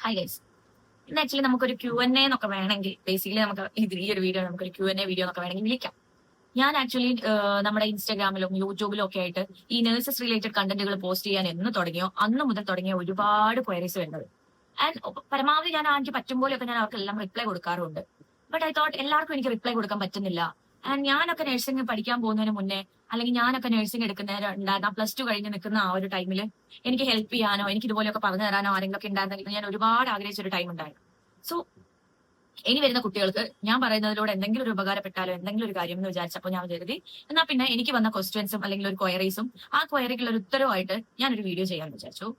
Hi guys. ഇന്ന് actually നമുക്കൊരു Q&A എന്നൊക്കെ വേണമെങ്കിൽ ബേസിക്കലി നമുക്ക് ഈ ഒരു വീഡിയോ നമുക്കൊരു Q&A വീഡിയോ എന്നൊക്കെ വേണമെങ്കിൽ വിളിക്കാം. ഞാൻ ആക്ച്വലി നമ്മുടെ ഇൻസ്റ്റാഗ്രാമിലും യൂട്യൂബിലും ഒക്കെ ആയിട്ട് ഈ നഴ്സസ് റിലേറ്റഡ് കണ്ടന്റുകൾ പോസ്റ്റ് ചെയ്യാൻ എന്ന് തുടങ്ങിയോ അന്ന് മുതൽ തുടങ്ങിയ ഒരുപാട് ക്വയറീസ് വരുന്നത്. ആൻഡ് പരമാവധി ഞാൻ എനിക്ക് പറ്റും പോലെയൊക്കെ ഞാൻ അവർക്കെല്ലാം റിപ്ലൈ കൊടുക്കാറുണ്ട്. ബട്ട് ഐ തോട്ട് എല്ലാവർക്കും എനിക്ക് റിപ്ലൈ കൊടുക്കാൻ പറ്റുന്നില്ല. ആൻഡ് ഞാനൊക്കെ നഴ്സിംഗ് പഠിക്കാൻ പോകുന്നതിന് മുന്നേ, അല്ലെങ്കിൽ ഞാനൊക്കെ നഴ്സിംഗ് എടുക്കുന്നതിന് പ്ലസ് ടു കഴിഞ്ഞ് നിൽക്കുന്ന ആ ഒരു ടൈമിൽ എനിക്ക് ഹെൽപ്പ് ചെയ്യാനോ എനിക്ക് ഇതുപോലെയൊക്കെ പറഞ്ഞു തരാനോ ആരെങ്കിലും ഒക്കെ ഉണ്ടായിരുന്നെങ്കിൽ ഞാൻ ഒരുപാട് ആഗ്രഹിച്ച ഒരു ടൈം ഉണ്ടായിരുന്നു. സോ ഇനി വരുന്ന കുട്ടികൾക്ക് ഞാൻ പറയുന്നതിലൂടെ എന്തെങ്കിലും ഒരു ഉപകാരപ്പെട്ടാലോ എന്തെങ്കിലും ഒരു കാര്യം എന്ന് വിചാരിച്ചപ്പോൾ ഞാൻ കരുതി എന്നാ പിന്നെ എനിക്ക് വന്ന ക്വസ്റ്റ്യൻസും അല്ലെങ്കിൽ ഒരു ക്വയറീസും ആ ക്വയറിക്കുള്ള ഒരു ഉത്തരവായിട്ട് ഞാനൊരു വീഡിയോ ചെയ്യാമെന്ന് വിചാരിച്ചു.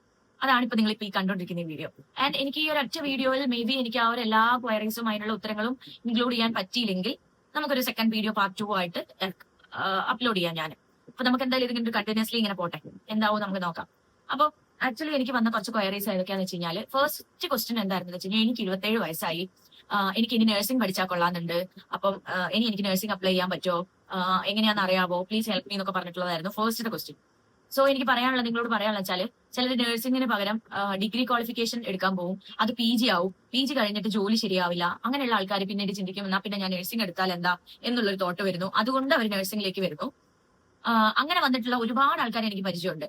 അതാണ് ഇപ്പൊ നിങ്ങൾ ഇപ്പൊ ഈ കണ്ടോണ്ടിരിക്കുന്ന ഈ വീഡിയോ. ആൻഡ് എനിക്ക് ഈ ഒരു ഒറ്റ വീഡിയോയിൽ മേ ബി എനിക്ക് ആ ഒരു എല്ലാ ക്വയറീസും അതിനുള്ള ഉത്തരങ്ങളും ഇൻക്ലൂഡ് ചെയ്യാൻ പറ്റിയില്ലെങ്കിൽ നമുക്കൊരു സെക്കൻഡ് വീഡിയോ പാർട്ട് 2 ആയിട്ട് അപ്ലോഡ് ചെയ്യാം ഞാൻ. അപ്പൊ നമുക്ക് എന്തായാലും ഇതിങ്ങനെ കണ്ടിന്യൂസ്ലി ഇങ്ങനെ പോട്ടെ, എന്താവും നമുക്ക് നോക്കാം. അപ്പൊ ആക്ച്വലി എനിക്ക് വന്ന കുറച്ച് ക്വയറീസ് ഏതൊക്കെയാന്ന് വെച്ച് കഴിഞ്ഞാൽ, ഫസ്റ്റ് ക്വസ്റ്റ്യൻ എന്തായിരുന്നു വെച്ച് കഴിഞ്ഞാൽ, എനിക്ക് 27 വയസ്സായി, എനിക്ക് ഇനി നഴ്സിംഗ് പഠിച്ചാൽ കൊള്ളാന്നുണ്ട്, അപ്പം ഇനി എനിക്ക് നഴ്സിംഗ് അപ്ലൈ ചെയ്യാൻ പറ്റുമോ, എങ്ങനെയാണെന്ന് അറിയാവോ, പ്ലീസ് ഹെൽപ്പ് മീ എന്നൊക്കെ പറഞ്ഞിട്ടുള്ളതായിരുന്നു ഫസ്റ്റ് ക്വസ്റ്റ്യൻ. സോ എനിക്ക് പറയാനുള്ളത്, നിങ്ങളോട് പറയാനുള്ള വെച്ചാൽ, ചിലർ നഴ്സിംഗിന് പകരം ഡിഗ്രി ക്വാളിഫിക്കേഷൻ എടുക്കാൻ പോകും, അത് PG ആവും, PG കഴിഞ്ഞിട്ട് ജോലി ശരിയാവില്ല, അങ്ങനെയുള്ള ആൾക്കാർ പിന്നീട് ചിന്തിക്കും എന്നാ പിന്നെ ഞാൻ നഴ്സിംഗ് എടുത്താൽ എന്താ എന്നുള്ളൊരു തോട്ട് വരുന്നു, അതുകൊണ്ട് അവർ നഴ്സിംഗിലേക്ക് വരുന്നു. അങ്ങനെ വന്നിട്ടുള്ള ഒരുപാട് ആൾക്കാർ എനിക്ക് പരിചയമുണ്ട്.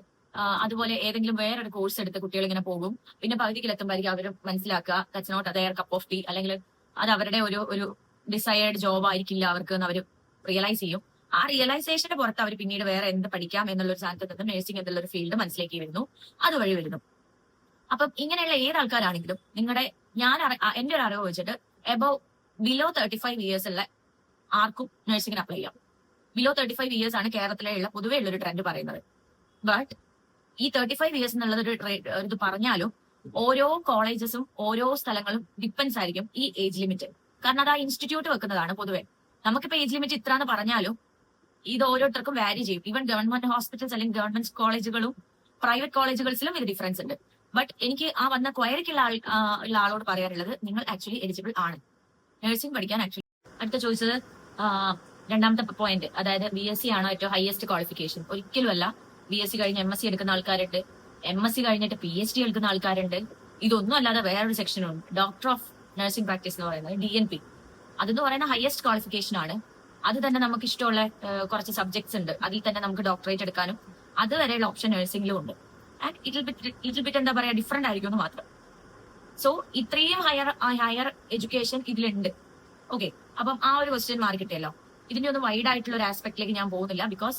അതുപോലെ ഏതെങ്കിലും വേറൊരു കോഴ്സ് എടുത്ത് കുട്ടികൾ ഇങ്ങനെ പോകും, പിന്നെ പകുതിയിലെത്തുമ്പോഴായിരിക്കും അവർ മനസ്സിലാക്കുക that's not their cup of tea, അല്ലെങ്കിൽ അത് അവരുടെ ഒരു ഡിസൈർഡ് ജോബ് ആയിരിക്കില്ല അവർക്ക് എന്ന് അവർ റിയലൈസ് ചെയ്യും. ആ റിയലൈസേഷന് പുറത്ത് അവർ പിന്നീട് വേറെ എന്ത് പഠിക്കാം എന്നുള്ളൊരു സ്ഥാനത്ത് നിന്ന് നഴ്സിംഗ് എന്നുള്ളൊരു ഫീൽഡ് മനസ്സിലേക്ക് വരുന്നു, അതുവഴി വരുന്നു. അപ്പം ഇങ്ങനെയുള്ള ഏത് ആൾക്കാരാണെങ്കിലും എന്റെ ഒരു അറിവ് വെച്ചിട്ട് ബിലോ 35 ഇയേഴ്സ് ഉള്ള ആർക്കും നഴ്സിംഗിന് അപ്ലൈ ചെയ്യാം. ബിലോ 35 ഇയേഴ്സ് ആണ് കേരളത്തിലുള്ള പൊതുവേ ഉള്ളൊരു ട്രെൻഡ് പറയുന്നത്. ബട്ട് ഈ 35 ഇയേഴ്സ് എന്നുള്ളത് ഇത് പറഞ്ഞാലും ഓരോ കോളേജസും ഓരോ സ്ഥലങ്ങളും ഡിപ്പെൻസ് ആയിരിക്കും ഈ ഏജ് ലിമിറ്റ്. കാരണം അത് ആ ഇൻസ്റ്റിറ്റ്യൂട്ട് വെക്കുന്നതാണ് പൊതുവെ. നമുക്കിപ്പോ ഏജ് ലിമിറ്റ് ഇത്ര എന്ന് പറഞ്ഞാലും ഇത് ഓരോരുത്തർക്കും വാരി ചെയ്യും. ഈവൻ ഗവൺമെന്റ് ഹോസ്പിറ്റൽസ് അല്ലെങ്കിൽ ഗവൺമെന്റ് കോളേജുകളും പ്രൈവറ്റ് കോളേജുകളിലും ഇത് ഡിഫറൻസ് ഉണ്ട്. ബട്ട് എനിക്ക് ആ വന്ന ക്വയറിക്കുള്ള ആളോട് പറയാനുള്ളത്, നിങ്ങൾ ആക്ച്വലി എലിജിബിൾ ആണ് നഴ്സിംഗ് പഠിക്കാൻ. ആക്ച്വലി അടുത്ത ചോദിച്ചത് രണ്ടാമത്തെ പോയിന്റ്, അതായത് BSc ആണോ ഏറ്റവും ഹയസ്റ്റ് ക്വാളിഫിക്കേഷൻ? ഒരിക്കലും അല്ല. BSc കഴിഞ്ഞ് MSc എടുക്കുന്ന ആൾക്കാരുണ്ട്, MSc കഴിഞ്ഞിട്ട് PhD എടുക്കുന്ന ആൾക്കാരുണ്ട്. ഇതൊന്നും അല്ലാതെ വേറൊരു സെക്ഷനുണ്ട്, ഡോക്ടർ ഓഫ് നഴ്സിംഗ് പ്രാക്ടീസ് എന്ന് പറയുന്നത്, DNP. അതെന്ന് പറയുന്ന ഹയസ്റ്റ് ക്വാളിഫിക്കേഷൻ ആണ്. അത് തന്നെ നമുക്ക് ഇഷ്ടമുള്ള കുറച്ച് സബ്ജക്ട്സ് ഉണ്ട്, അതിൽ തന്നെ നമുക്ക് ഡോക്ടറേറ്റ് എടുക്കാനും അതുവരെയുള്ള ഓപ്ഷൻ നഴ്സിംഗിലും ഉണ്ട്. ആൻഡ് ഇറ്റ് ബിറ്റ് എന്താ പറയാ, ഡിഫറെന്റ് ആയിരിക്കും എന്ന് മാത്രം. സോ ഇത്രയും ഹയർ എഡ്യൂക്കേഷൻ ഇതിലുണ്ട്. ഓക്കെ, അപ്പം ആ ഒരു ക്വസ്റ്റ്യൻ മാറി കിട്ടിയല്ലോ. ഇതിന്റെ ഒന്ന് വൈഡ് ആയിട്ടുള്ള ഒരു ആസ്പെക്ടിലേക്ക് ഞാൻ പോകുന്നില്ല, ബിക്കോസ്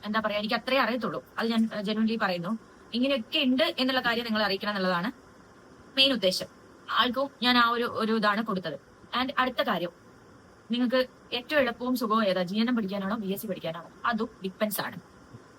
എന്താ പറയാ, എനിക്ക് അത്രേ അറിയത്തുള്ളൂ. അത് ഞാൻ ജെനുവൻലി പറയുന്നു. ഇങ്ങനെയൊക്കെ ഉണ്ട് എന്നുള്ള കാര്യം നിങ്ങൾ അറിയിക്കണം എന്നുള്ളതാണ് മെയിൻ ഉദ്ദേശം. ആൾക്കും ഞാൻ ആ ഒരു ഇതാണ് കൊടുത്തത്. ആൻഡ് അടുത്ത കാര്യം, നിങ്ങൾക്ക് ഏറ്റവും എളുപ്പവും സുഖവും ഏതാ, GNM പഠിക്കാനാണോ BSc പഠിക്കാനാണോ? അതും ഡിപ്പെൻസ് ആണ്.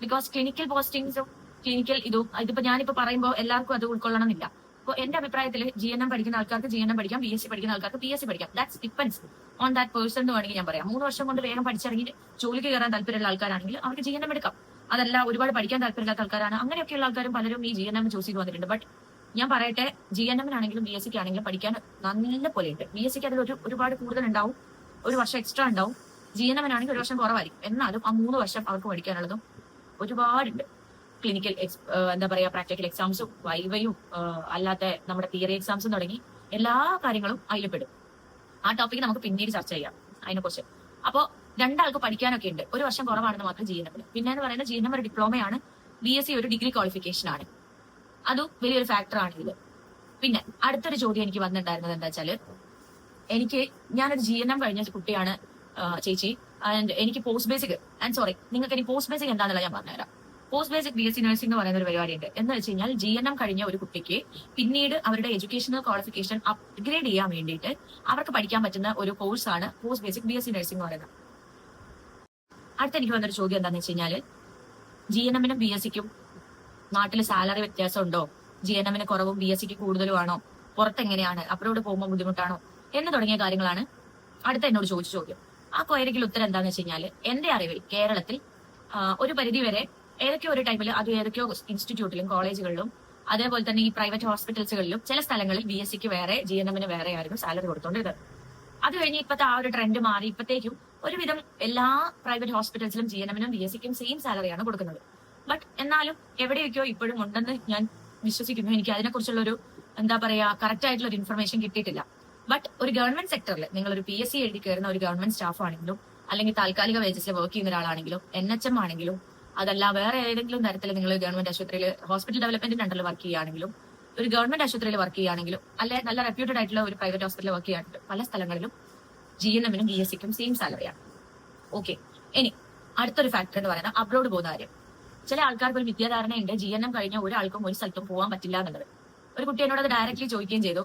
ബിക്കോസ് ക്ലിനിക്കൽ പോസ്റ്റിംഗ്സും ക്ലിനിക്കൽ ഇതിപ്പോ ഞാനിപ്പോ പറയുമ്പോൾ എല്ലാവർക്കും അത് ഉൾക്കൊള്ളണം എന്നില്ല. അപ്പോൾ എന്റെ അഭിപ്രായത്തിൽ GNM പഠിക്കുന്ന ആൾക്കാർക്ക് GNM പഠിക്കാം, BSc പഠിക്കുന്ന ആൾക്കാർക്ക് PSc പഠിക്കാം. That's depends on that person എന്ന് വേണമെങ്കിൽ ഞാൻ പറയാം. 3 വർഷം കൊണ്ട് വേഗം പഠിച്ചിറങ്ങി ജോലിക്ക് കയറാൻ താല്പര്യമുള്ള ആൾക്കാരാണെങ്കിൽ അവർക്ക് GNM എടുക്കാം. അതല്ല, ഒരുപാട് പഠിക്കാൻ താല്പര്യമില്ലാത്ത ആൾക്കാരാണ്, അങ്ങനെയൊക്കെയുള്ള ആൾക്കാരും പലരും ഈ GNM ചൂസ് ചെയ്ത് വന്നിട്ടുണ്ട്. ബട്ട് ഞാൻ പറയട്ടെ, GNM-നാണെങ്കിലും BSc ആണെങ്കിലും പഠിക്കാൻ നല്ല പോലെ ഉണ്ട്. BSc അതിൽ ഒരുപാട് കൂടുതൽ ഉണ്ടാവും, 1 വർഷം എക്സ്ട്രാ ഉണ്ടാവും. GNM-നാണെങ്കിൽ 1 വർഷം കുറവായിരിക്കും. എന്നാലും ആ 3 വർഷം അവർക്ക് പഠിക്കാനുള്ളതും ഒരുപാടുണ്ട്. ക്ലിനിക്കൽ എന്താ പറയാ, പ്രാക്ടിക്കൽ എക്സാംസും വൈവയും അല്ലാത്ത നമ്മുടെ തിയറി എക്സാംസും തുടങ്ങി എല്ലാ കാര്യങ്ങളും അതിൽ പെടും. ആ ടോപ്പിക് നമുക്ക് പിന്നീട് ചർച്ച ചെയ്യാം അതിനെക്കുറിച്ച്. അപ്പോൾ രണ്ടാൾക്ക് പഠിക്കാനൊക്കെ ഉണ്ട്. 1 വർഷം കുറവാണെന്ന് മാത്രം GNM-ന്. പിന്നെ എന്ന് പറയുന്നത് GNM ഒരു ഡിപ്ലോമയാണ്, BSc ഒരു ഡിഗ്രി ക്വാളിഫിക്കേഷൻ ആണ്. അതും വലിയൊരു ഫാക്ടർ ആണ് ഇത്. പിന്നെ അടുത്തൊരു ചോദ്യം എനിക്ക് വന്നിട്ടുണ്ടായിരുന്നത് എന്താ വെച്ചാല്, ഞാനൊരു GNM കഴിഞ്ഞ കുട്ടിയാണ് ചേച്ചി, ആൻഡ് എനിക്ക് പോസ്റ്റ് ബേസിക് നിങ്ങൾക്ക് ഇനി പോസ്റ്റ് ബേസിക് എന്താണെന്നുള്ള ഞാൻ പറഞ്ഞുതരാം. പോസ്റ്റ് ബേസിക് BSc നഴ്സിംഗ് എന്ന് പറയുന്ന ഒരു പരിപാടിയുണ്ട്. എന്ന് വെച്ച് കഴിഞ്ഞാൽ GNM കഴിഞ്ഞ ഒരു കുട്ടിക്ക് പിന്നീട് അവരുടെ എഡ്യൂക്കേഷണൽ ക്വാളിഫിക്കേഷൻ അപ്ഗ്രേഡ് ചെയ്യാൻ വേണ്ടിയിട്ട് അവർക്ക് പഠിക്കാൻ പറ്റുന്ന ഒരു കോഴ്സാണ് പോസ്റ്റ് ബേസിക് BSc നഴ്സിംഗ് എന്ന് പറയുന്നത്. അടുത്ത എനിക്ക് വന്നൊരു ചോദ്യം എന്താണെന്ന് വെച്ച് കഴിഞ്ഞാൽ, GNM-നും BSc-ക്കും നാട്ടിൽ സാലറി വ്യത്യാസം ഉണ്ടോ? GNM-ന് കുറവും BSc-ക്ക് കൂടുതലുമാണോ? പുറത്തെങ്ങനെയാണ്? അബ്രോഡ് പോകുമ്പോൾ ബുദ്ധിമുട്ടാണോ? എന്ന് തുടങ്ങിയ കാര്യങ്ങളാണ് അടുത്ത എന്നോട് ചോദിച്ച ചോദ്യം. ആ ക്വയറിക്കുള്ള ഉത്തരം എന്താണെന്ന് വെച്ച് കഴിഞ്ഞാൽ, എന്റെ അറിവിൽ കേരളത്തിൽ ഒരു പരിധി വരെ ഏതൊക്കെയോ ഒരു ടൈമിൽ അത് ഏതൊക്കെയോ ഇൻസ്റ്റിറ്റ്യൂട്ടിലും കോളേജുകളിലും അതേപോലെ തന്നെ ഈ പ്രൈവറ്റ് ഹോസ്പിറ്റൽസുകളിലും ചില സ്ഥലങ്ങളിൽ BSc-ക്ക് വേറെ GNM-ന് വേറെ ആയിരുന്നു സാലറി കൊടുത്തോണ്ടത്. അത് കഴിഞ്ഞ് ഇപ്പത്തെ ആ ഒരു ട്രെൻഡ് മാറി ഇപ്പത്തേക്കും ഒരുവിധം എല്ലാ പ്രൈവറ്റ് ഹോസ്പിറ്റൽസിലും GNM-നും BSc-ക്കും സെയിം സാലറിയാണ് കൊടുക്കുന്നത്. ബട്ട് എന്നാലും എവിടെയൊക്കെയോ ഇപ്പോഴും ഉണ്ടെന്ന് ഞാൻ വിശ്വസിക്കുന്നു. എനിക്ക് അതിനെക്കുറിച്ചുള്ള ഒരു എന്താ പറയാ കറക്റ്റ് ആയിട്ടുള്ള ഒരു ഇൻഫർമേഷൻ കിട്ടിയിട്ടില്ല. ബട്ട് ഒരു ഗവൺമെന്റ് സെക്ടറിൽ നിങ്ങൾ ഒരു PSC എഴുതി കയറുന്ന ഒരു ഗവൺമെന്റ് സ്റ്റാഫ് ആണെങ്കിലും അല്ലെങ്കിൽ താൽക്കാലിക വേജസിൽ വർക്ക് ചെയ്യുന്ന ഒരാളാണെങ്കിലും NHM ആണെങ്കിലും അതല്ല വേറെ ഏതെങ്കിലും തരത്തിൽ നിങ്ങൾ ഗവൺമെന്റ് ആശുപത്രിയിൽ ഹോസ്പിറ്റൽ ഡെവലപ്മെന്റിന്റെ അണ്ടറിൽ വർക്ക് ചെയ്യുകയാണെങ്കിലും ഒരു ഗവൺമെന്റ് ആശുപത്രിയിൽ വർക്ക് ചെയ്യുകയാണെങ്കിലും അല്ലെ നല്ല റെപ്യൂട്ടഡ് ആയിട്ടുള്ള ഒരു പ്രൈവറ്റ് ഹോസ്പിറ്റലിൽ വർക്ക് ചെയ്യാറുണ്ട് പല സ്ഥലങ്ങളിലും GNM-നും BSc-ക്കും സെയിം സാലറിയാണ്. ഓക്കെ, ഇനി അടുത്തൊരു ഫാക്ടർ എന്ന് പറയുന്നത് അബ്രോഡ് പോകുന്ന കാര്യം. ചില ആൾക്കാർക്ക് ഒരു വിദ്യാധാരണയുണ്ട് GNM കഴിഞ്ഞ ഒരാൾക്കും ഒരു സ്ഥലത്തും പോകാൻ പറ്റില്ല എന്നുള്ളത്. ഒരു കുട്ടി എന്നോട് അത് ഡയറക്റ്റ്ലി ചോദിക്കുകയും ചെയ്തു,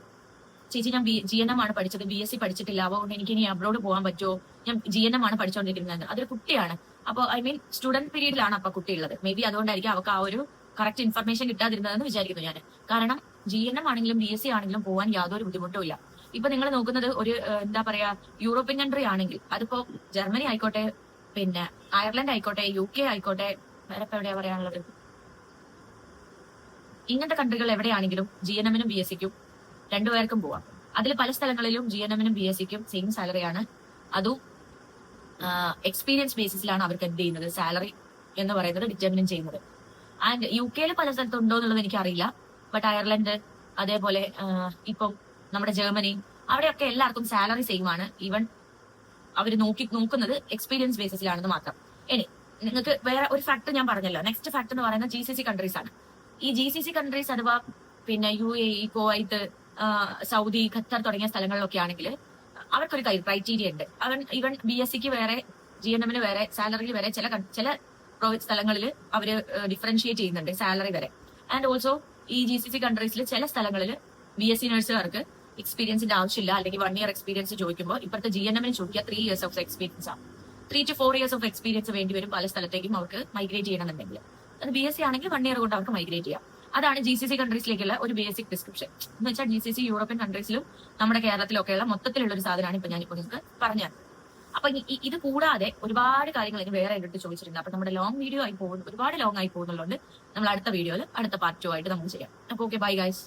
ചേച്ചി ഞാൻ GNM ആണ് പഠിച്ചത്, BSc പഠിച്ചിട്ടില്ല, അതുകൊണ്ട് എനിക്ക് ഇനി അബ്രോഡ് പോകാൻ പറ്റുമോ, ഞാൻ GNM ആണ് പഠിച്ചുകൊണ്ടിരിക്കുന്നത്. അതൊരു കുട്ടിയാണ്. അപ്പോൾ ഐ മീൻ സ്റ്റുഡന്റ് പീരീഡിലാണ് അപ്പൊ കുട്ടി ഉള്ളത്. മേ ബി അതുകൊണ്ടായിരിക്കും അവർക്ക് ആ ഒരു കറക്റ്റ് ഇൻഫർമേഷൻ കിട്ടാതിരുന്നതെന്ന് വിചാരിക്കുന്നു ഞാൻ. കാരണം GNM ആണെങ്കിലും BSc ആണെങ്കിലും പോകാൻ യാതൊരു ബുദ്ധിമുട്ടും ഇല്ല. ഇപ്പൊ നിങ്ങൾ നോക്കുന്നത് ഒരു എന്താ പറയാ യൂറോപ്യൻ കൺട്രി ആണെങ്കിൽ അതിപ്പോ ജർമ്മനി ആയിക്കോട്ടെ, പിന്നെ അയർലൻഡ് ആയിക്കോട്ടെ, UK ആയിക്കോട്ടെ, വേറെ ഇപ്പൊ എവിടെയാ പറയാനുള്ളത്, ഇങ്ങനത്തെ കൺട്രികൾ എവിടെയാണെങ്കിലും GNM-നും BSc-ക്കും രണ്ടുപേർക്കും പോവാം. അതിൽ പല സ്ഥലങ്ങളിലും GNM-നും BSc-ക്കും സെയിം സാലറിയാണ്. അതും എക്സ്പീരിയൻസ് ബേസിസിലാണ് അവർക്ക് എന്ത് ചെയ്യുന്നത്, സാലറി എന്ന് പറയുന്നത് ഡിറ്റർമിൻ ചെയ്യുന്നത്. ആൻഡ് UK-ൽ പല സ്ഥലത്തും ഉണ്ടോ എന്നുള്ളത് എനിക്കറിയില്ല. ബട്ട് അയർലൻഡ്, അതേപോലെ ഇപ്പം നമ്മുടെ ജർമ്മനി, അവിടെയൊക്കെ എല്ലാവർക്കും സാലറി സെയിം ആണ്. ഈവൻ അവർ നോക്കുന്നത് എക്സ്പീരിയൻസ് ബേസിസിലാണെന്ന് മാത്രം. ഇനി നിങ്ങൾക്ക് വേറെ ഒരു ഫാക്ടർ ഞാൻ പറഞ്ഞല്ലോ. നെക്സ്റ്റ് ഫാക്ടർ എന്ന് പറയുന്നത് GCC കൺട്രീസ് ആണ്. ഈ GCC കൺട്രീസ് അഥവാ പിന്നെ UAE, കുവൈത്ത്, സൗദി, ഖത്തർ തുടങ്ങിയ സ്ഥലങ്ങളിലൊക്കെ ആണെങ്കിൽ അവർക്കൊരു ക്രൈറ്റീരിയ ഉണ്ട്. ഈവൻ BSc-ക്ക് വേറെ GNM-ന് വേറെ സാലറിയിൽ വരെ ചില സ്ഥലങ്ങളിൽ അവര് ഡിഫറൻഷിയേറ്റ് ചെയ്യുന്നുണ്ട് സാലറി വരെ. ആൻഡ് ഓൾസോ ഈ GCC കൺട്രീസിൽ ചില സ്ഥലങ്ങളിൽ BSc നഴ്സുകാർക്ക് എക്സ്പീരിയൻസിന്റെ ആവശ്യമില്ല, അല്ലെങ്കിൽ 1 year എക്സ്പീരിയൻസ് ചോദിക്കുമ്പോൾ ഇപ്പോഴത്തെ GNM-ന് ചോദിക്കുക 3 years ഓഫ് എക്സ്പീരിയൻസ് ആണ്. 3 to 4 years ഓഫ് എക്സ്പീരിയൻസ് വേണ്ടി വരും പല സ്ഥലത്തേക്കും അവർക്ക് മൈഗ്രേറ്റ് ചെയ്യണമെന്നുണ്ടെങ്കിൽ. അത് BSc ആണെങ്കിൽ 1 year കൊണ്ട് അവർക്ക് മൈഗ്രേറ്റ് ചെയ്യാം. അതാണ് GCC കൺട്രീസിലേക്കുള്ള ഒരു ബേസിക് ഡിസ്ക്രിപ്ഷൻ. എന്ന് വെച്ചാൽ GCC യൂറോപ്യൻ കൺട്രീസിലും നമ്മുടെ കേരളത്തിലൊക്കെയുള്ള മൊത്തത്തിലുള്ള ഒരു സാധനമാണ് ഇപ്പൊ ഞാനിപ്പോ നിങ്ങൾക്ക് പറഞ്ഞത്. അപ്പൊ ഇത് കൂടാതെ ഒരുപാട് കാര്യങ്ങൾ ഇനി വേറെ എടുത്ത് ചോദിച്ചിട്ടുണ്ട്. അപ്പൊ നമ്മുടെ ലോങ് വീഡിയോ ആയി പോകുന്നു, ഒരുപാട് ലോങ് ആയി പോകുന്നുള്ളതുകൊണ്ട് നമ്മൾ അടുത്ത വീഡിയോയിൽ അടുത്ത പാർട്ട് 2 ആയിട്ട് നമുക്ക് ചെയ്യാം. അപ്പൊ ഓക്കെ, ബൈ ഗൈസ്.